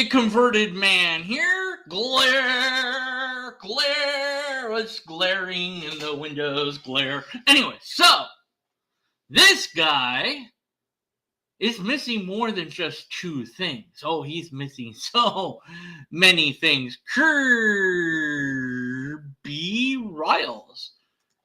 a converted man here. Glare, glare, it's glaring in the windows, glare. Anyway, so this guy is missing more than just two things. Oh, he's missing so many things. Kerby Rials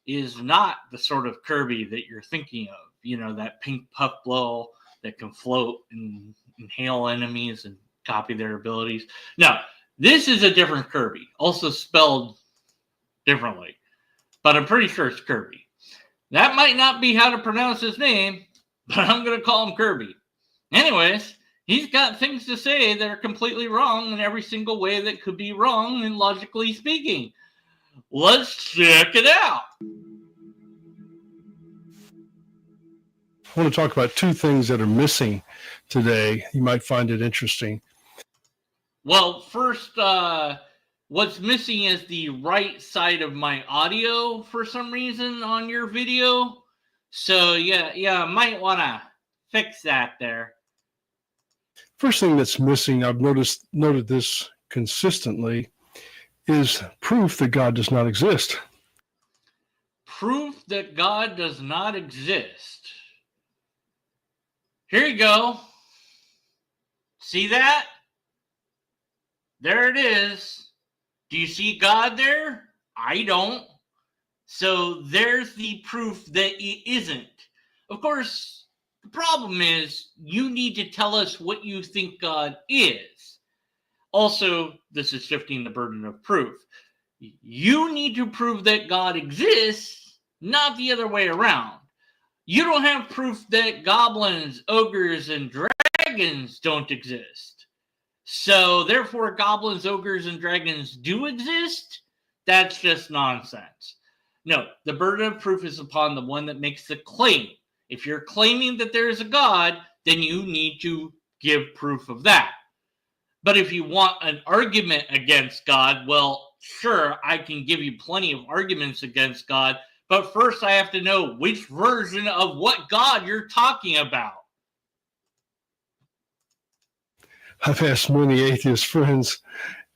is not the sort of Kirby that you're thinking of. You know, that pink puffball that can float and inhale enemies and copy their abilities. No, this is a different Kirby, also spelled differently, but I'm pretty sure it's Kirby. That might not be how to pronounce his name, but I'm going to call him Kirby. Anyways, he's got things to say that are completely wrong in every single way that could be wrong and logically speaking. Let's check it out. I want to talk about two things that are missing today. You might find it interesting. Well, first, what's missing is the right side of my audio for some reason on your video. So, yeah, might want to fix that there. First thing that's missing, I've noted this consistently, is proof that God does not exist. Proof that God does not exist. Here you go. See that? There it is. Do you see God there? I don't. So there's the proof that it isn't. Of course, the problem is you need to tell us what you think God is. Also, this is shifting the burden of proof. You need to prove that God exists, not the other way around. You don't have proof that goblins, ogres, and dragons don't exist. So, therefore, goblins, ogres, and dragons do exist? That's just nonsense. No, the burden of proof is upon the one that makes the claim. If you're claiming that there is a God, then you need to give proof of that. But if you want an argument against God, well, sure, I can give you plenty of arguments against God, but first I have to know which version of what God you're talking about. I've asked many atheist friends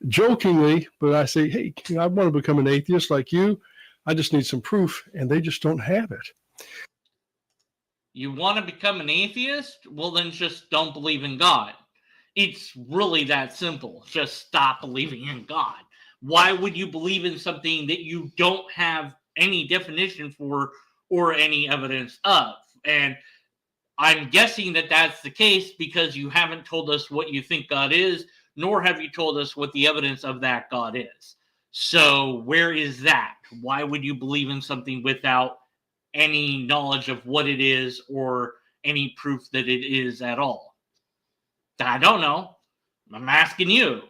jokingly, but I say, hey, I want to become an atheist like you. I just need some proof, and they just don't have it. You want to become an atheist? Well, then just don't believe in God. It's really that simple. Just stop believing in God. Why would you believe in something that you don't have any definition for or any evidence of? And I'm guessing that that's the case because you haven't told us what you think God is, nor have you told us what the evidence of that God is. So where is that? Why would you believe in something without any knowledge of what it is or any proof that it is at all? I don't know. I'm asking you.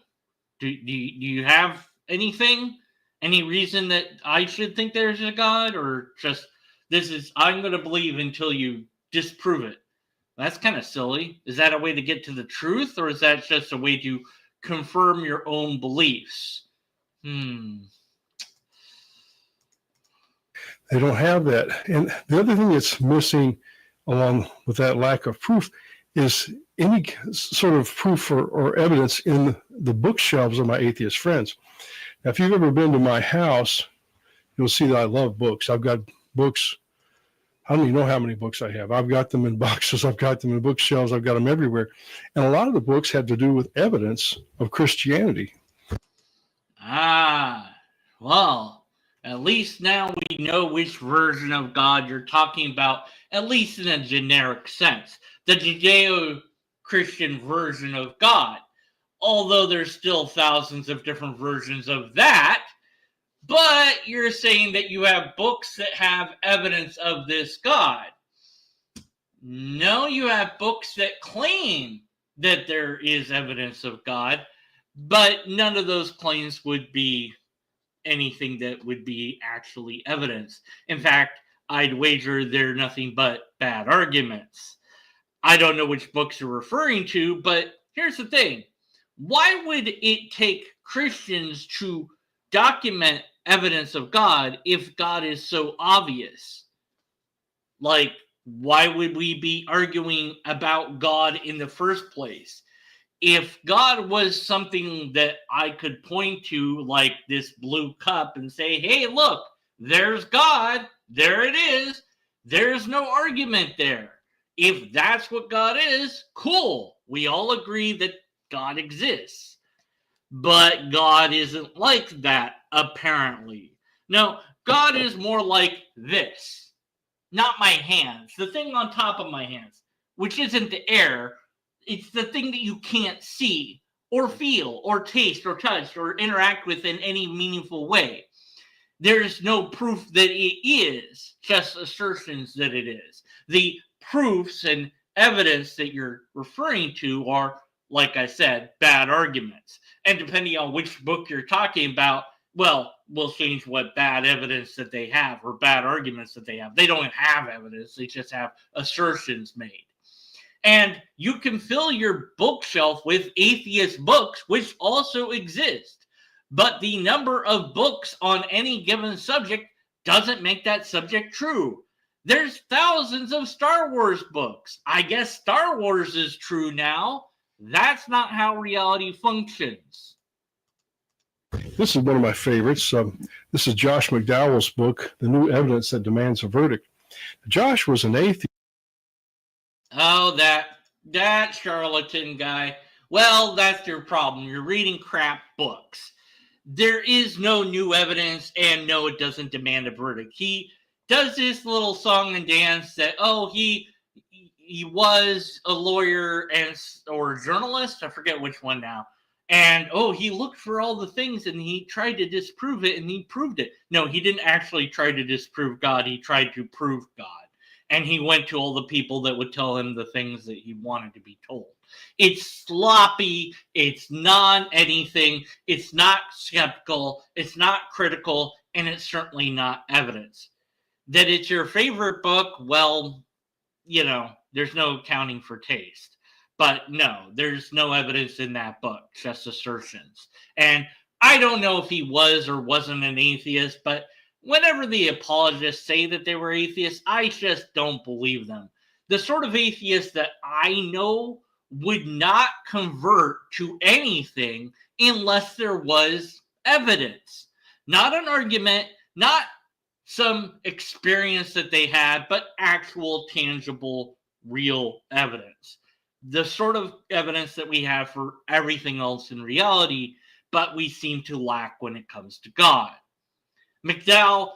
Do you have anything? Any reason that I should think there's a God? Or just, I'm going to believe until you disprove it? That's kind of silly. Is that a way to get to the truth? Or is that just a way to confirm your own beliefs? They don't have that. And the other thing that's missing along with that lack of proof is any sort of proof or evidence in the bookshelves of my atheist friends. Now, if you've ever been to my house, you'll see that I love books. I've got books. I don't even know how many books I have. I've got them in boxes. I've got them in bookshelves. I've got them everywhere. And a lot of the books have to do with evidence of Christianity. Well, at least now we know which version of God you're talking about, at least in a generic sense. The Judeo-Christian version of God. Although there's still thousands of different versions of that. But you're saying that you have books that have evidence of this God. No, you have books that claim that there is evidence of God, but none of those claims would be anything that would be actually evidence. In fact, I'd wager they're nothing but bad arguments. I don't know which books you're referring to, but here's the thing. Why would it take Christians to document evidence of God if God is so obvious? Like, why would we be arguing about God in the first place? if God was something that I could point to, like this blue cup, and say, hey, look, there's God, there it is, there's no argument there. If that's what God is, cool. We all agree that God exists. But God isn't like that, apparently. No, God is more like this. Not my hands, the thing on top of my hands, which isn't the air. It's the thing that you can't see or feel or taste or touch or interact with in any meaningful way. There's no proof that it is, just assertions that it is. The proofs and evidence that you're referring to are, like I said, bad arguments. And depending on which book you're talking about, well, we'll change what bad evidence that they have or bad arguments that they have. They don't have evidence, they just have assertions made. And you can fill your bookshelf with atheist books, which also exist. But the number of books on any given subject doesn't make that subject true. There's thousands of Star Wars books. I guess Star Wars is true now. That's not how reality functions. This is one of my favorites. This is Josh McDowell's book, The New Evidence That Demands a Verdict. Josh was an atheist. Oh, that charlatan guy. Well, that's your problem. You're reading crap books. There is no new evidence, and no, it doesn't demand a verdict. He does this little song and dance that, oh, he was a lawyer or a journalist. I forget which one now. And, oh, he looked for all the things, and he tried to disprove it, and he proved it. No, he didn't actually try to disprove God. He tried to prove God. And he went to all the people that would tell him the things that he wanted to be told. It's sloppy. It's non-anything. It's not skeptical. It's not critical. And it's certainly not evidence. That it's your favorite book, well, there's no accounting for taste. But no, there's no evidence in that book, just assertions. And I don't know if he was or wasn't an atheist, but whenever the apologists say that they were atheists, I just don't believe them. The sort of atheist that I know would not convert to anything unless there was evidence. Not an argument, not some experience that they had, but actual, tangible, real evidence. The sort of evidence that we have for everything else in reality, but we seem to lack when it comes to God. McDowell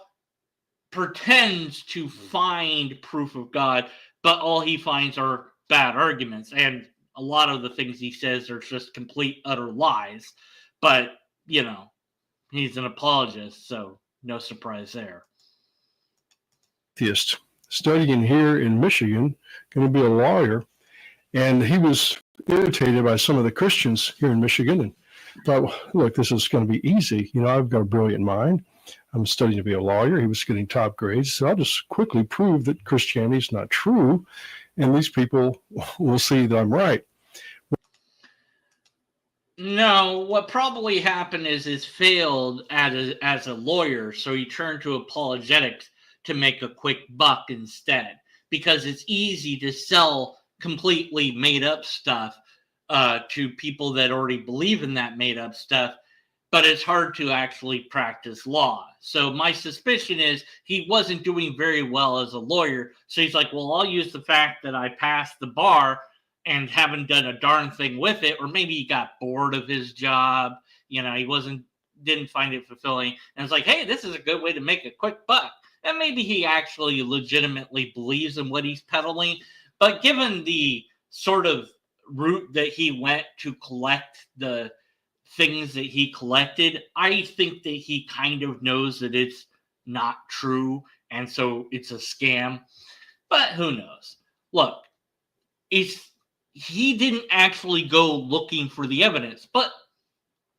pretends to find proof of God, but all he finds are bad arguments. And a lot of the things he says are just complete, utter lies. But, he's an apologist, so no surprise there. Atheist, studying here in Michigan, going to be a lawyer. And he was irritated by some of the Christians here in Michigan and thought, look, this is going to be easy. I've got a brilliant mind. I'm studying to be a lawyer. He was getting top grades. So I'll just quickly prove that Christianity is not true. And these people will see that I'm right. No, what probably happened is failed as a lawyer. So he turned to apologetics to make a quick buck instead. Because it's easy to sell completely made up stuff to people that already believe in that made up stuff, but it's hard to actually practice law. So my suspicion is he wasn't doing very well as a lawyer. So he's like, well, I'll use the fact that I passed the bar and haven't done a darn thing with it. Or maybe he got bored of his job. He didn't find it fulfilling. And it's like, hey, this is a good way to make a quick buck. And maybe he actually legitimately believes in what he's peddling. But given the sort of route that he went to collect the things that he collected, I think that he kind of knows that it's not true, and so it's a scam. But who knows? Look, he didn't actually go looking for the evidence. But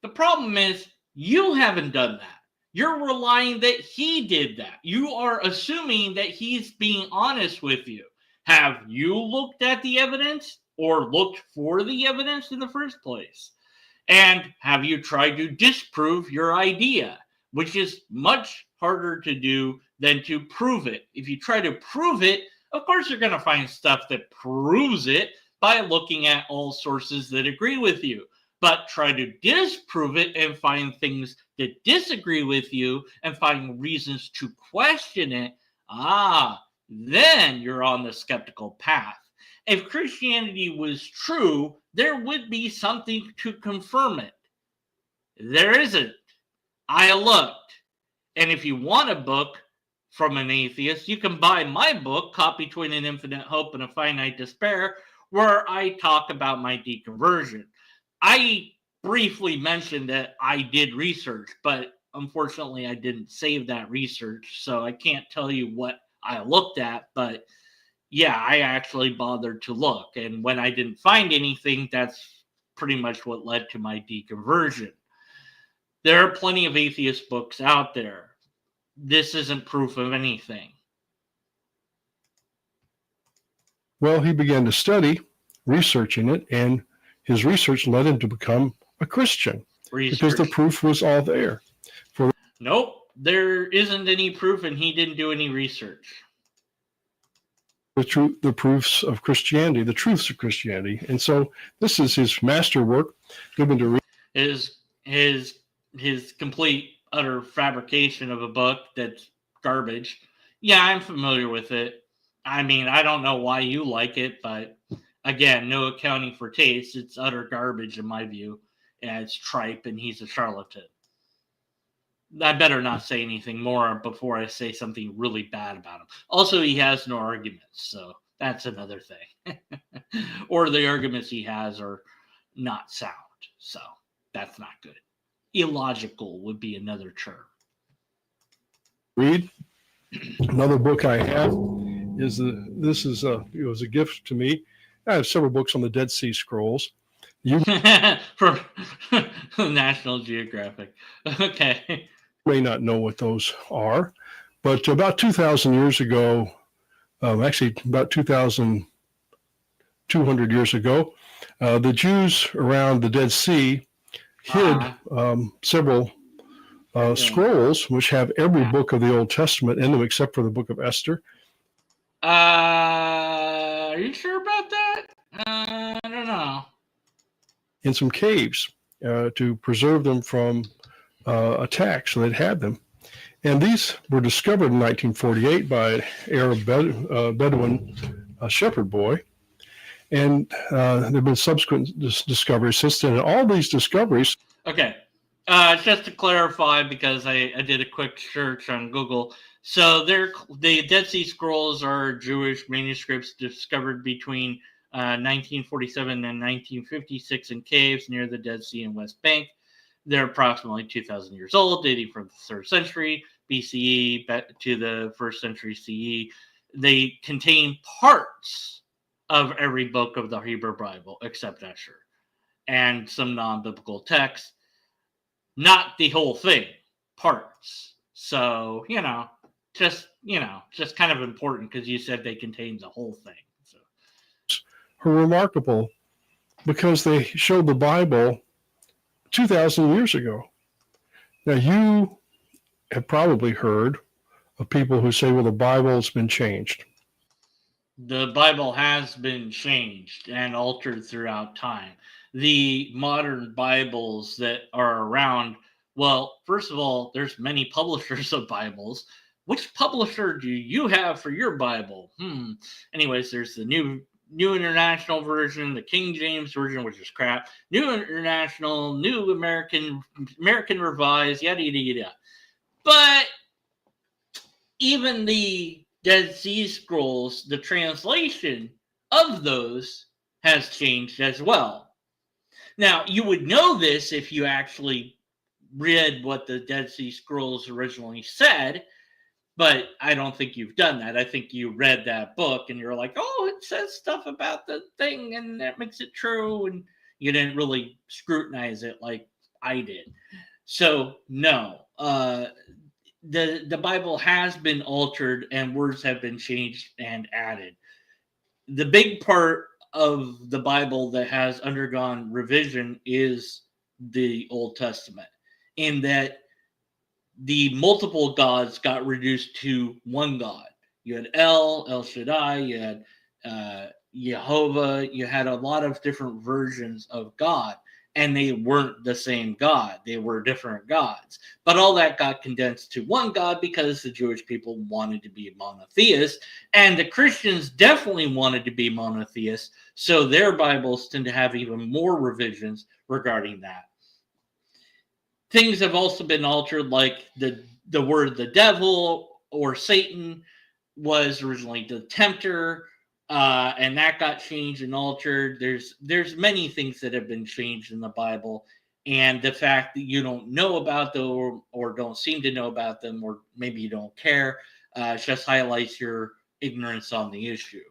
the problem is you haven't done that. You're relying that he did that. You are assuming that he's being honest with you. Have you looked at the evidence or looked for the evidence in the first place? And have you tried to disprove your idea, which is much harder to do than to prove it? If you try to prove it, of course you're going to find stuff that proves it, by looking at all sources that agree with you. But try to disprove it and find things that disagree with you and find reasons to question it. Then you're on the skeptical path. If Christianity was true, there would be something to confirm it. There isn't. I looked. And if you want a book from an atheist, you can buy my book, Caught Between an Infinite Hope and a Finite Despair, where I talk about my deconversion. I briefly mentioned that I did research, but unfortunately I didn't save that research, so I can't tell you what I looked at, but yeah, I actually bothered to look. And when I didn't find anything, that's pretty much what led to my deconversion. There are plenty of atheist books out there. This isn't proof of anything. Well, he began to study, researching it, and his research led him to become a Christian because the proof was all there. Nope, there isn't any proof, and he didn't do any research. The proofs of Christianity, the truths of Christianity. And so this is his masterwork given to read. His complete, utter fabrication of a book that's garbage. Yeah, I'm familiar with it. I mean, I don't know why you like it, but again, no accounting for taste. It's utter garbage in my view. And it's tripe, and he's a charlatan. I better not say anything more before I say something really bad about him. Also, he has no arguments, so that's another thing. Or the arguments he has are not sound, so that's not good. Illogical would be another term. Read. Another book I have is it was a gift to me. I have several books on the Dead Sea Scrolls. From National Geographic. Okay. May not know what those are, but about 2,000 years ago, actually about 2,200 years ago, the Jews around the Dead Sea hid several scrolls which have every book of the Old Testament in them except for the book of Esther. Are you sure about that? I don't know. In some caves to preserve them from attack, so they'd had them. And these were discovered in 1948 by an Arab Bedouin shepherd boy. And there have been subsequent discoveries since then. And all these discoveries... Okay. Just to clarify, because I did a quick search on Google. So the Dead Sea Scrolls are Jewish manuscripts discovered between 1947 and 1956 in caves near the Dead Sea and West Bank. They're approximately 2,000 years old, dating from the 3rd century BCE to the 1st century CE. They contain parts of every book of the Hebrew Bible, except Esther, and some non-biblical texts. Not the whole thing, parts. So, just kind of important because you said they contain the whole thing. So. Are remarkable because they showed the Bible 2,000 years ago. Now, you have probably heard of people who say, well, the Bible's been changed. The Bible has been changed and altered throughout time. The modern Bibles that are around, well, first of all, there's many publishers of Bibles. Which publisher do you have for your Bible? Anyways, there's the New International Version, the King James Version, which is crap, New International, New American Revised, yada, yada, yada. But even the Dead Sea Scrolls, the translation of those has changed as well. Now, you would know this if you actually read what the Dead Sea Scrolls originally said, but I don't think you've done that. I think you read that book and you're like, oh, it says stuff about the thing and that makes it true. And you didn't really scrutinize it like I did. So, no. The Bible has been altered and words have been changed and added. The big part of the Bible that has undergone revision is the Old Testament, in that the multiple gods got reduced to one God. You had El Shaddai, you had Jehovah, you had a lot of different versions of God, and they weren't the same God. They were different gods. But all that got condensed to one God because the Jewish people wanted to be monotheists, and the Christians definitely wanted to be monotheists, so their Bibles tend to have even more revisions regarding that. Things have also been altered, like the word the devil or Satan was originally the tempter, and that got changed and altered. There's many things that have been changed in the Bible, and the fact that you don't know about them or don't seem to know about them, or maybe you don't care, just highlights your ignorance on the issue.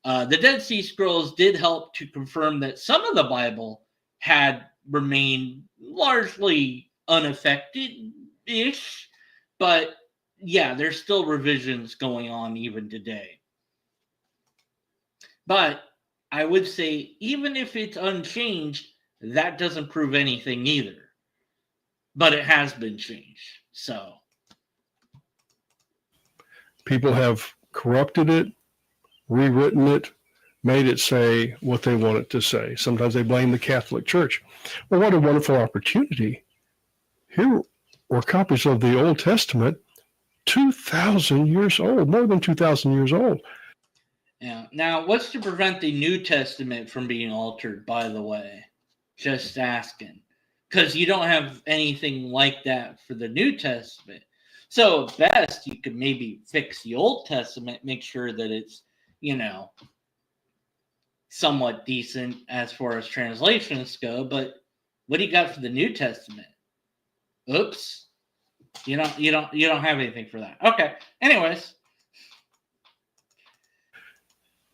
The Dead Sea Scrolls did help to confirm that some of the Bible had remained largely unaffected-ish, but yeah, there's still revisions going on even today. But I would say, even if it's unchanged, that doesn't prove anything either. But it has been changed. So people have corrupted it, rewritten it, made it say what they want it to say. Sometimes they blame the Catholic Church. Well, what a wonderful opportunity. Here were copies of the Old Testament 2,000 years old, more than 2,000 years old. yeah. Now, what's to prevent the New Testament from being altered, by the way? Just asking. Because you don't have anything like that for the New Testament. So at best, you could maybe fix the Old Testament, make sure that it's, somewhat decent as far as translations go. But what do you got for the New Testament? Oops. You don't have anything for that. Okay. Anyways.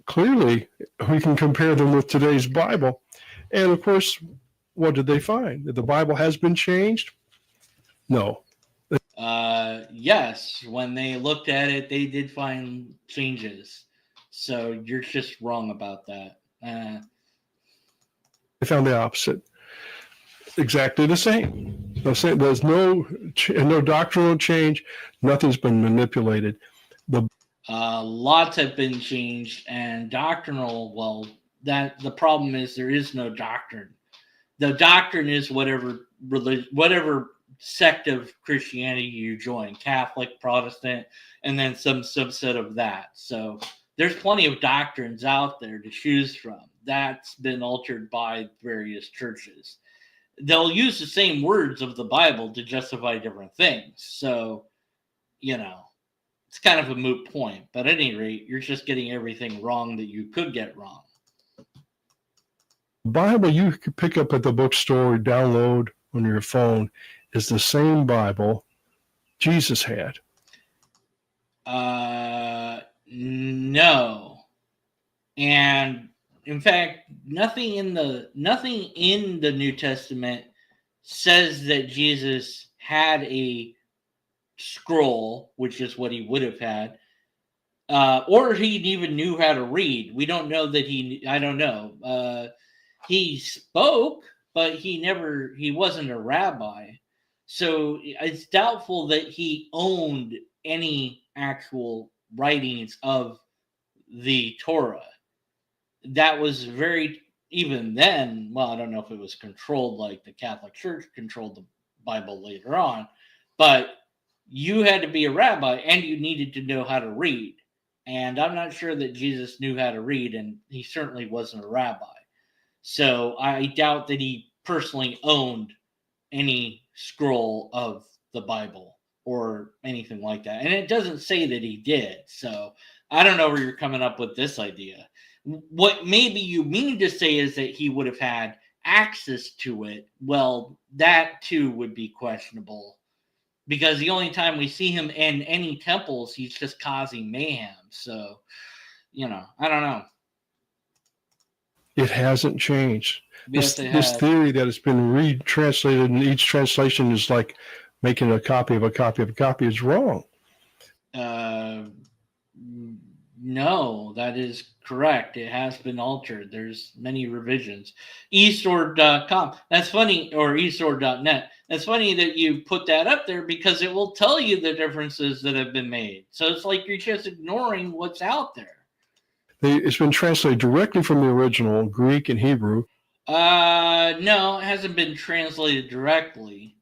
Clearly, we can compare them with today's Bible. And of course, what did they find? That the Bible has been changed? No. Yes. When they looked at it, they did find changes. So you're just wrong about that. They found the opposite. Exactly the same. There's no doctrinal change. Nothing's been manipulated. Lots have been changed, and doctrinal. Well, the problem is there is no doctrine. The doctrine is whatever sect of Christianity you join, Catholic, Protestant, and then some subset of that. So there's plenty of doctrines out there to choose from. That's been altered by various churches. They'll use the same words of the Bible to justify different things. So, it's kind of a moot point. But at any rate, you're just getting everything wrong that you could get wrong. The Bible you could pick up at the bookstore, download on your phone, is the same Bible Jesus had. No. And in fact, nothing in the New Testament says that Jesus had a scroll, which is what he would have had, or he even knew how to read. We don't know that I don't know. He spoke, but he wasn't a rabbi. So it's doubtful that he owned any actual writings of the Torah. That was even then, well, I don't know if it was controlled like the Catholic Church controlled the Bible later on, but you had to be a rabbi and you needed to know how to read. And I'm not sure that Jesus knew how to read, and he certainly wasn't a rabbi. So I doubt that he personally owned any scroll of the Bible or anything like that. And it doesn't say that he did. So I don't know where you're coming up with this idea. What maybe you mean to say is that he would have had access to it. Well, that too would be questionable, because the only time we see him in any temples, he's just causing mayhem. So, I don't know. It hasn't changed. Yes, this theory that it's been retranslated and each translation is like making a copy of a copy of a copy is wrong. No, that is correct. It has been altered. There's many revisions. eSword.com. That's funny, or eSword.net. That's funny that you put that up there, because it will tell you the differences that have been made. So it's like you're just ignoring what's out there. It's been translated directly from the original Greek and Hebrew. No, it hasn't been translated directly.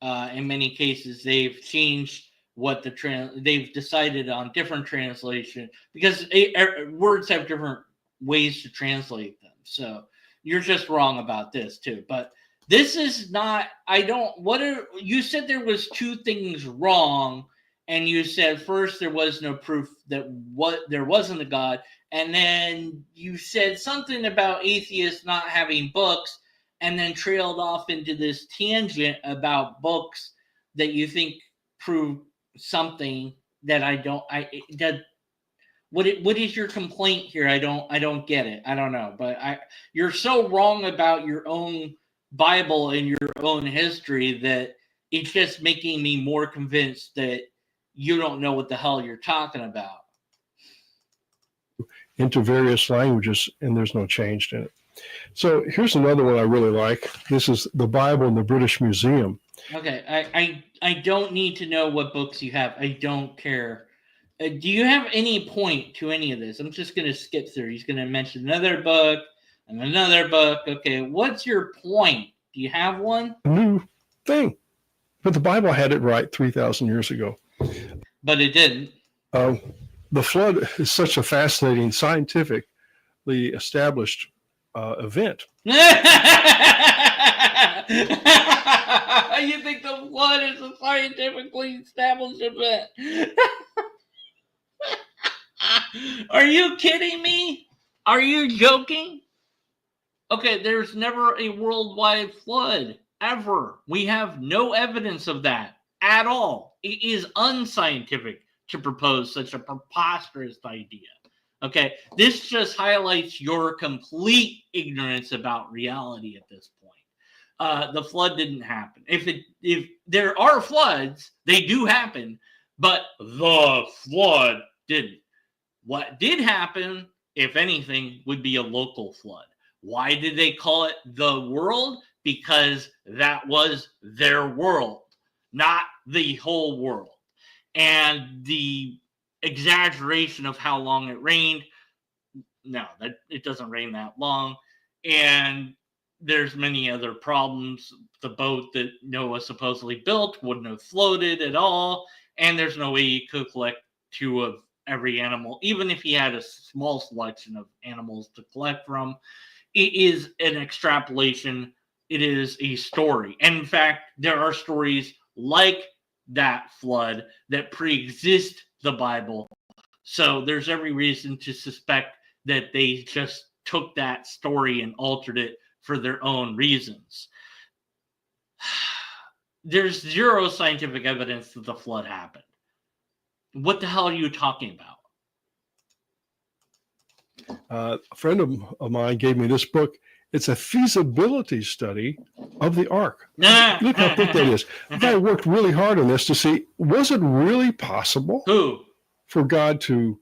In many cases, they've changed what they've decided on different translation because words have different ways to translate them. So you're just wrong about this too. But this is not. You said there was two things wrong, and you said first there was no proof that there wasn't a God, and then you said something about atheists not having books, and then trailed off into this tangent about books that you think prove something that I don't. What is your complaint here? I don't get it. I don't know, but you're so wrong about your own Bible and your own history that it's just making me more convinced that you don't know what the hell you're talking about. Into various languages, and there's no change in it. So here's another one I really like. This is the Bible in the British Museum. Okay, I don't need to know what books you have. I don't care. Do you have any point to any of this? I'm just going to skip through. He's going to mention another book and another book. Okay, what's your point? Do you have one? A new thing. But the Bible had it right 3,000 years ago. But it didn't. The flood is such a fascinating, scientifically established event. You think the flood is a scientifically established event? Are you kidding me? Are you joking? Okay, there's never a worldwide flood, ever. We have no evidence of that at all. It is unscientific to propose such a preposterous idea. Okay, this just highlights your complete ignorance about reality at this point. The flood didn't happen. If there are floods, they do happen, but the flood didn't. What did happen, if anything, would be a local flood. Why did they call it the world? Because that was their world, not the whole world. And the exaggeration of how long it rained, no, that it doesn't rain that long. And there's many other problems. The boat that Noah supposedly built wouldn't have floated at all. And there's no way he could collect two of every animal, even if he had a small selection of animals to collect from. It is an extrapolation. It is a story. And in fact, there are stories like that flood that pre-exist the Bible. So there's every reason to suspect that they just took that story and altered it for their own reasons. There's zero scientific evidence that the flood happened. What the hell are you talking about? A friend of mine gave me this book. It's a feasibility study of the ark. Look how thick that is. The guy worked really hard on this to see, was it really possible for God to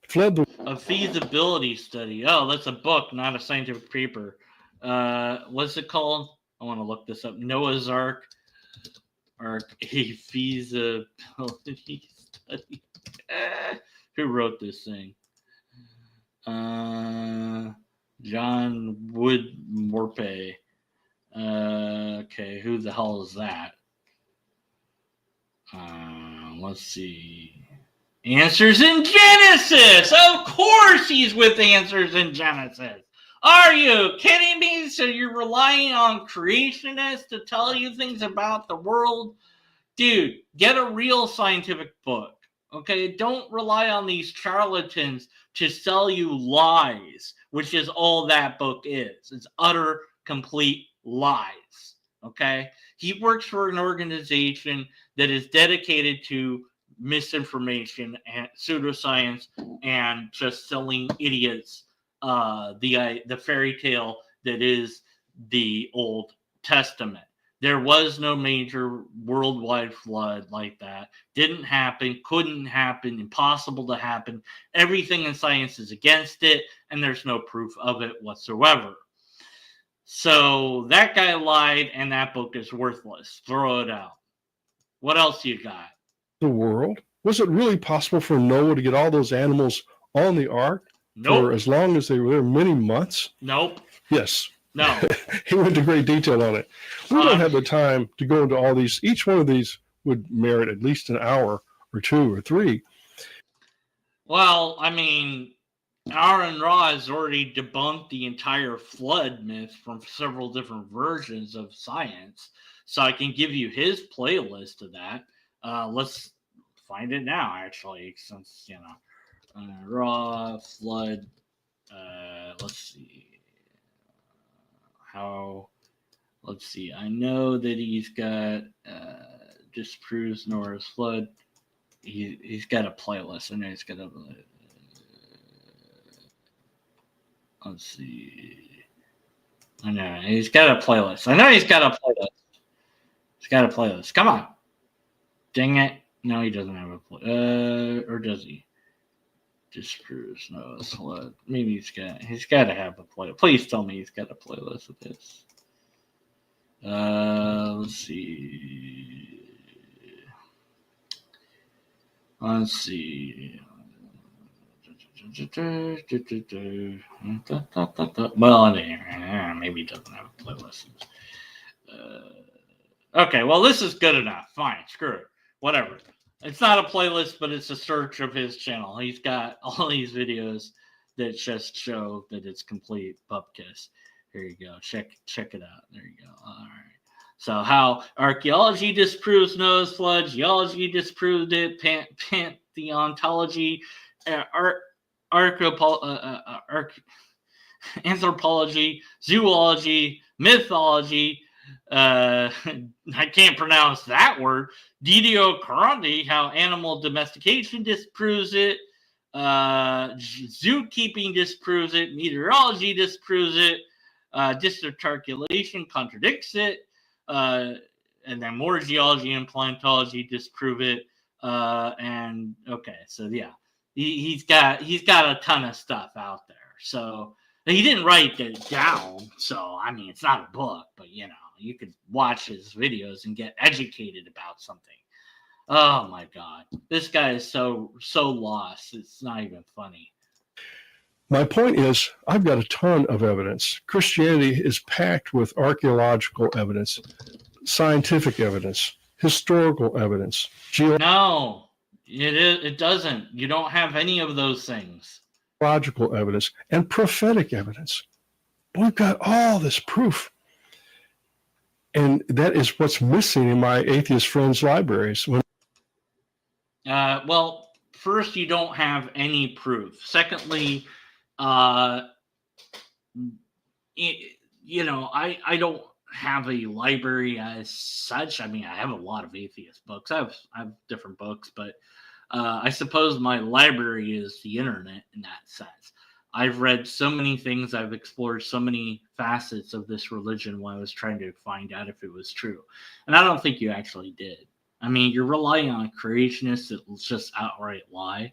flood the... A feasibility study. Oh, that's a book, not a scientific paper. What's it called? I want to look this up. Noah's Ark. A feasibility study. Who wrote this thing? John Woodmorpe. Okay, who the hell is that? Let's see. Answers in Genesis! Of course he's with Answers in Genesis. Are you kidding me? So you're relying on creationists to tell you things about the world? Dude, get a real scientific book. Okay, don't rely on these charlatans to sell you lies, which is all that book is. It's utter, complete lies. Okay? He works for an organization that is dedicated to misinformation and pseudoscience and just selling idiots the fairy tale that is the Old Testament. There was no major worldwide flood like that. Didn't happen, couldn't happen, impossible to happen. Everything in science is against it, and there's no proof of it whatsoever. So that guy lied, and that book is worthless. Throw it out. What else you got? The world? Was it really possible for Noah to get all those animals on the ark? Nope. for as long as they were there, many months? Nope. Yes. No. He went into great detail on it. We don't have the time to go into all these. Each one of these would merit at least an hour or 2 or 3. Well, I mean, Aaron Ra has already debunked the entire flood myth from several different versions of science. So I can give you his playlist of that. Let's find it now, actually, since, Ra, flood. Let's see. Let's see. I know that he's got disproves Noah's flood. He's got a playlist. I know he's got a. Let's see. I know he's got a playlist. He's got a playlist. Come on. Dang it. No, he doesn't have a playlist. Or does he? Disproves Noah's flood. Maybe he's got to have a playlist. Please tell me he's got a playlist of this. Let's see. Well, maybe he doesn't have a playlist. Okay, well, this is good enough. Fine, screw it. Whatever. It's not a playlist, but it's a search of his channel. He's got all these videos that just show that it's complete bupkis. Here you go. Check it out. There you go. All right. So how archaeology disproves Noah's flood, geology disproved it, pantheontology, anthropology, zoology, mythology. I can't pronounce that word. Didio Carandi, how animal domestication disproves it. Zookeeping disproves it. Meteorology disproves it. Distant articulation contradicts it. And then more geology and paleontology disprove it. And okay, so yeah, he's got a ton of stuff out there. So he didn't write it down. So I mean, it's not a book, but you could watch his videos and get educated about something. Oh my God, this guy is so lost. It's not even funny. My point is, I've got a ton of evidence. Christianity is packed with archaeological evidence, scientific evidence, historical evidence. No, it doesn't. You don't have any of those things. Geological evidence and prophetic evidence. We've got all this proof. And that is what's missing in my atheist friends' libraries. Well, first, you don't have any proof. Secondly, I don't have a library as such. I mean, I have a lot of atheist books. I have different books, but I suppose my library is the internet in that sense. I've read so many things. I've explored so many facets of this religion when I was trying to find out if it was true. And I don't think you actually did. I mean, you're relying on creationists that will just outright lie.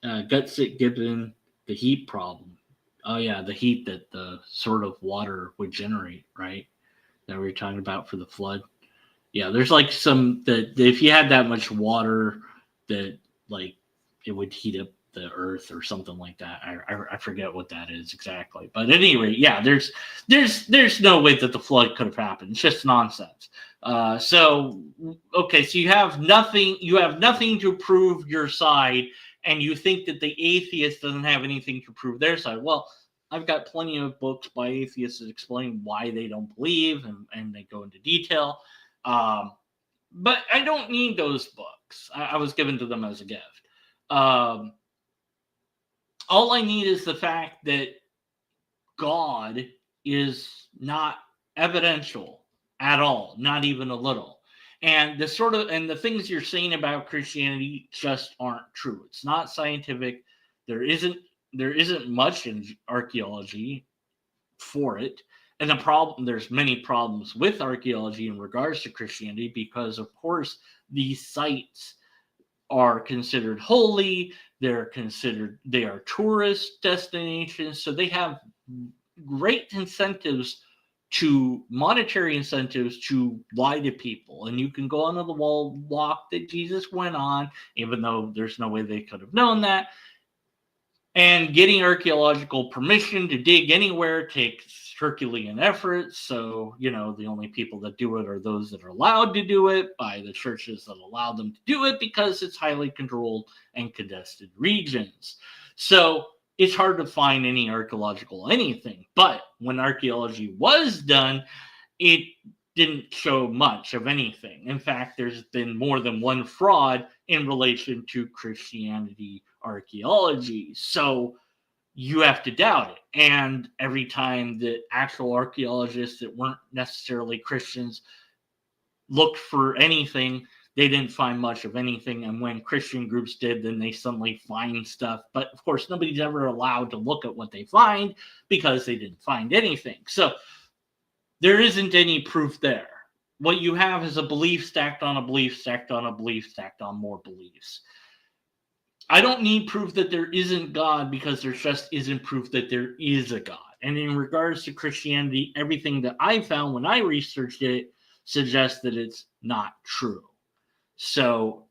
Gutsit Gibbon, the heat problem. Oh, yeah, the heat that the sort of water would generate, right? That we were talking about for the flood. Yeah, there's like that if you had that much water that like it would heat up the earth or something like that. I forget what that is exactly. But at any rate, yeah, there's no way that the flood could have happened. It's just nonsense. So you have nothing to prove your side, and you think that the atheist doesn't have anything to prove their side. Well, I've got plenty of books by atheists that explain why they don't believe, and they go into detail. But I don't need those books. I was given to them as a gift. All I need is the fact that God is not evidential at all, not even a little. And the things you're saying about Christianity just aren't true. It's not scientific. There isn't much in archaeology for it. And there's many problems with archaeology in regards to Christianity because, of course, these sites are considered holy. They are tourist destinations. So they have great monetary incentives to lie to people. And you can go on the walk that Jesus went on, even though there's no way they could have known that. And getting archaeological permission to dig anywhere takes Herculean efforts. So, the only people that do it are those that are allowed to do it by the churches that allow them to do it, because it's highly controlled and contested regions. So it's hard to find any archaeological anything. But when archaeology was done, it didn't show much of anything. In fact, there's been more than one fraud in relation to Christianity archaeology. So you have to doubt it. And every time that actual archaeologists that weren't necessarily Christians looked for anything, they didn't find much of anything. And when Christian groups did, then they suddenly find stuff. But of course, nobody's ever allowed to look at what they find because they didn't find anything. So there isn't any proof there. What you have is a belief stacked on a belief, stacked on a belief, stacked on more beliefs. I don't need proof that there isn't God, because there just isn't proof that there is a God. And in regards to Christianity, everything that I found when I researched it suggests that it's not true. So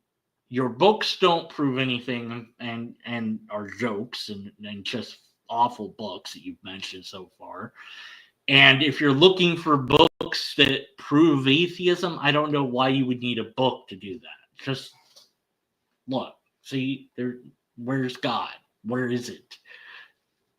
your books don't prove anything, and are jokes and just awful books that you've mentioned so far. And if you're looking for books that prove atheism, I don't know why you would need a book to do that. Just look, see, there. Where's God? Where is it?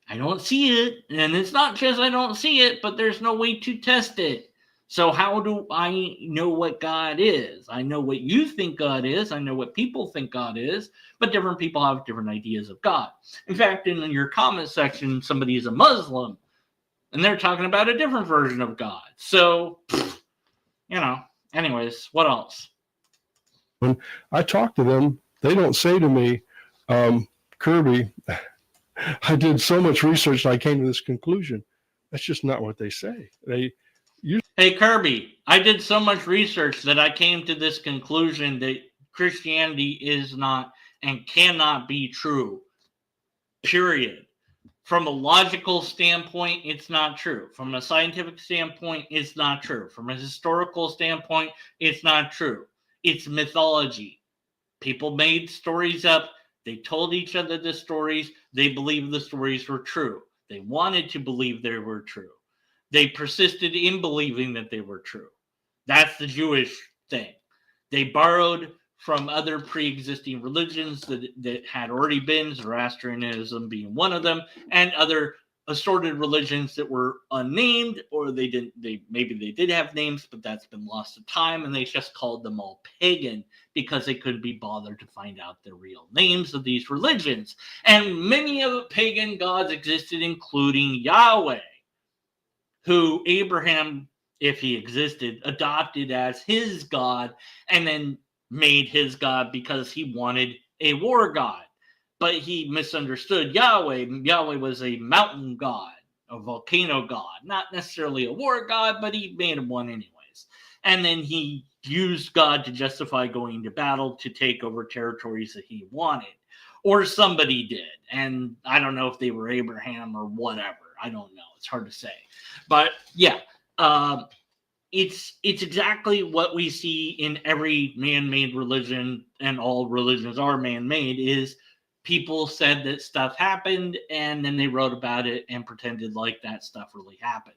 I don't see it. And it's not just I don't see it, but there's no way to test it. So how do I know what God is? I know what you think God is. I know what people think God is. But different people have different ideas of God. In fact, in your comment section, somebody's a Muslim, and they're talking about a different version of God. So, anyways, what else? When I talk to them, they don't say to me, Kerby, I did so much research and I came to this conclusion. That's just not what they say. Hey, Kerby, I did so much research that I came to this conclusion that Christianity is not and cannot be true. Period. From a logical standpoint, it's not true. From a scientific standpoint, it's not true. From a historical standpoint, it's not true. It's mythology. People made stories up. They told each other the stories. They believed the stories were true. They wanted to believe they were true. They persisted in believing that they were true. That's the Jewish thing. They borrowed from other pre-existing religions that had already been, Zoroastrianism being one of them, and other assorted religions that were unnamed, or maybe they did have names, but that's been lost to time, and they just called them all pagan because they couldn't be bothered to find out the real names of these religions. And many of the pagan gods existed, including Yahweh, who Abraham, if he existed, adopted as his god, and then made his god because he wanted a war god. But he misunderstood Yahweh. Yahweh was a mountain god, a volcano god, not necessarily a war god, but he made him one anyways. And then he used God to justify going to battle to take over territories that he wanted. Or somebody did. And I don't know if they were Abraham or whatever. I don't know. It's hard to say. But yeah, it's exactly what we see in every man-made religion, and all religions are man-made, is people said that stuff happened and then they wrote about it and pretended like that stuff really happened.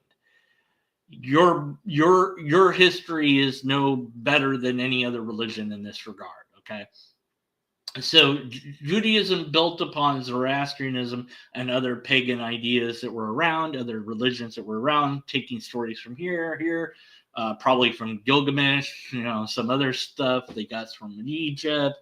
Your history is no better than any other religion in this regard, okay? So Judaism built upon Zoroastrianism and other pagan ideas that were around, other religions that were around, taking stories from here, probably from Gilgamesh, some other stuff they got from Egypt,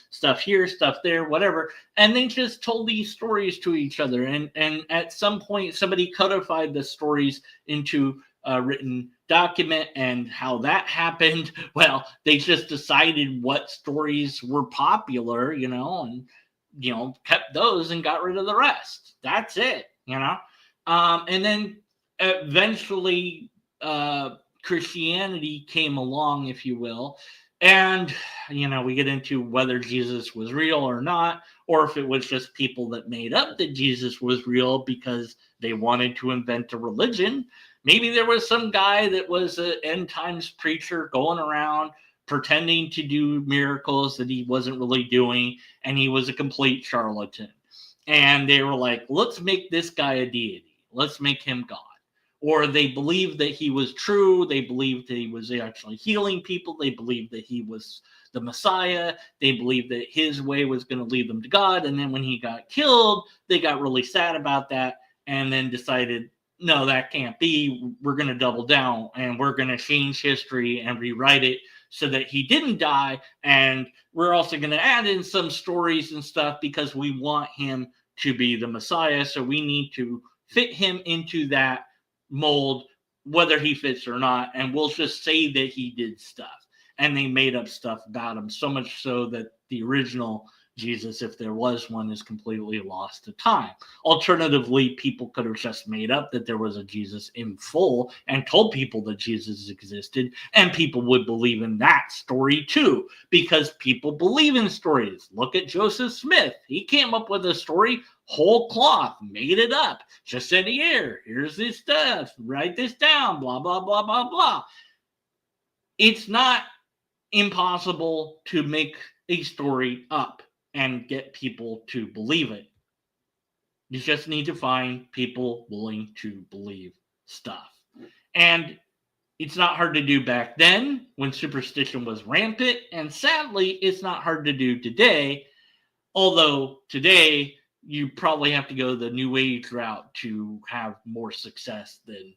stuff here, stuff there, whatever. And they just told these stories to each other. And at some point, somebody codified the stories into a written document. And how that happened, well, they just decided what stories were popular, and kept those and got rid of the rest. That's it. And then eventually Christianity came along, if you will, and we get into whether Jesus was real or not, or if it was just people that made up that Jesus was real because they wanted to invent a religion. Maybe there was some guy that was an end times preacher going around pretending to do miracles that he wasn't really doing, and he was a complete charlatan. And they were like, let's make this guy a deity. Let's make him God. Or they believed that he was true. They believed that he was actually healing people. They believed that he was the Messiah. They believed that his way was going to lead them to God. And then when he got killed, they got really sad about that and then decided, no, that can't be. We're going to double down and we're going to change history and rewrite it so that he didn't die. And we're also going to add in some stories and stuff because we want him to be the Messiah. So we need to fit him into that mold, whether he fits or not. And we'll just say that he did stuff. And they made up stuff about him, so much so that the original Jesus, if there was one, is completely lost to time. Alternatively, people could have just made up that there was a Jesus in full and told people that Jesus existed, and people would believe in that story too, because people believe in stories. Look at Joseph Smith. He came up with a story, whole cloth, made it up, just said, here, here's this stuff, write this down, blah, blah, blah, blah, blah. It's not impossible to make a story up and get people to believe it. You just need to find people willing to believe stuff. And it's not hard to do back then when superstition was rampant. And sadly, it's not hard to do today. Although today, you probably have to go the New Age route to have more success than,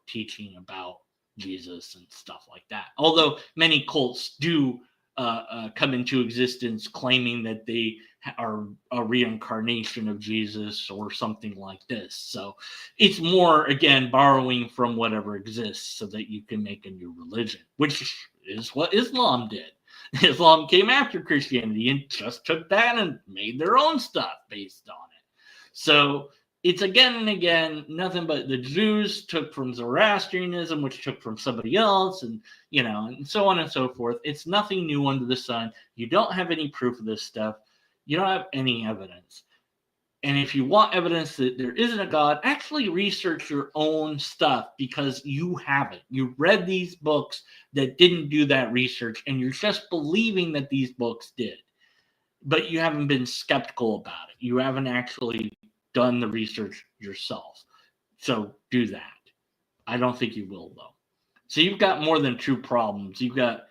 teaching about Jesus and stuff like that. Although many cults do come into existence claiming that they are a reincarnation of Jesus or something like this. So it's more, again, borrowing from whatever exists so that you can make a new religion, which is what Islam did. Islam came after Christianity and just took that and made their own stuff based on it. So it's again and again, nothing but the Jews took from Zoroastrianism, which took from somebody else, and and so on and so forth. It's nothing new under the sun. You don't have any proof of this stuff. You don't have any evidence. And if you want evidence that there isn't a God, actually research your own stuff because you haven't. You read these books that didn't do that research, and you're just believing that these books did. But you haven't been skeptical about it. You haven't actually done the research yourself. So do that. I don't think you will, though. So you've got more than two problems. You've got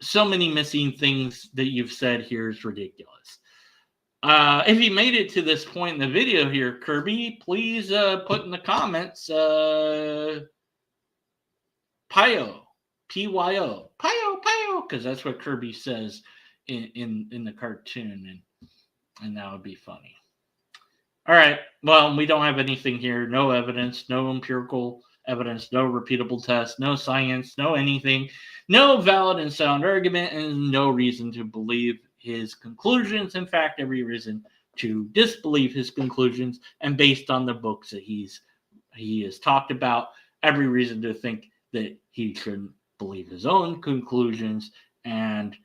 so many missing things that you've said here is ridiculous. If you made it to this point in the video here, Kerby, please put in the comments Pyo, P-Y-O, Pyo, because that's what Kerby says in the cartoon, and that would be funny. All right, well, we don't have anything here, no evidence, no empirical evidence, no repeatable tests, no science, no anything, no valid and sound argument, and no reason to believe his conclusions. In fact, every reason to disbelieve his conclusions, and based on the books that he has talked about, every reason to think that he shouldn't believe his own conclusions, and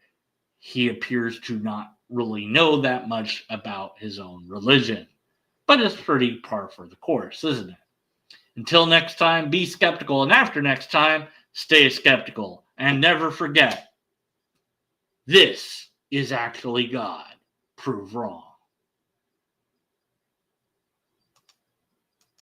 he appears to not really know that much about his own religion. But it's pretty par for the course, isn't it? Until next time, be skeptical, and after next time, stay skeptical. And never forget, this is actually God. Prove wrong.